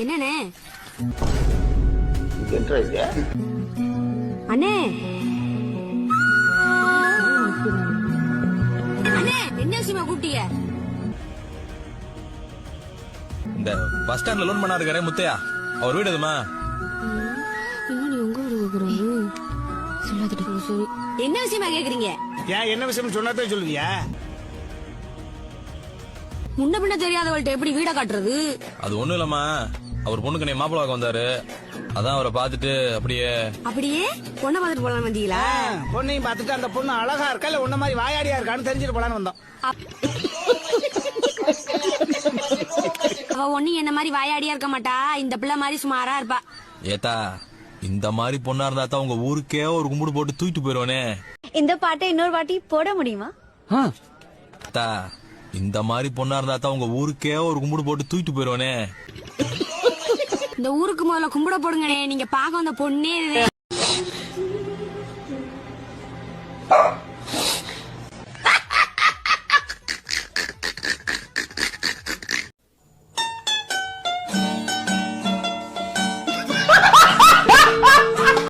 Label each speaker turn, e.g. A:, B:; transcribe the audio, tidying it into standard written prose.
A: என்னண்ணே அண்ணே அண்ணே என்ன விஷயமா கூப்பிட்டீங்க?
B: இந்த பஸ் ஸ்டாண்ட்ல லோன் பண்ணா இருக்காரு முத்தையா, அவர் வீடு எதுமா?
A: என்ன விஷயமா கேக்குறீங்க?
C: ஏன் என்ன விஷயம் சொன்னாதான் சொல்லுவியா?
A: முன்ன பின்ன தெரியாதவள்கிட்ட எப்படி வீட காட்டுறது?
B: அது ஒண்ணும் இல்லம்மா, அவர் பொண்ணுக்கு நீ மாப்பிள்ளை பார்க்க வந்தாரு, அதான் அவரை பாத்துட்டு அப்படியே
A: பொண்ணை பாத்துட்டு போலாம் வந்தீங்களா?
C: பொண்ணையும் பாத்துட்டு அந்த பொண்ணு அழகா இருக்கா இல்ல உன்ன மாதிரி வாயாடியா இருக்கான்னு தெரிஞ்சுட்டு போலான்னு வந்தோம்.
A: அவ ஒண்ணு என்ன மாதிரி வாயாடியா இருக்க மாட்டா, இந்த பிள்ளை மாதிரி சுமாரா இருப்பா.
B: ஏத்தா, இந்த மாதிரி பொண்ணா இருந்தா தான் உங்க ஊருக்கே ஒரு கும்பிடு போட்டு தூக்கிட்டு போயிருவானே.
D: இந்த பாட்டை இன்னொரு வாட்டி போட முடியுமா?
B: அத்தா, இந்த மாதிரி பொண்ணா இருந்தா தான் உங்க ஊருக்கே ஒரு கும்பிடு போட்டு தூக்கிட்டு போயிருவானே.
A: இந்த ஊருக்கு முதல்ல கும்பிட போடுங்கண்ணே, நீங்க பாக்க வந்த பொண்ணே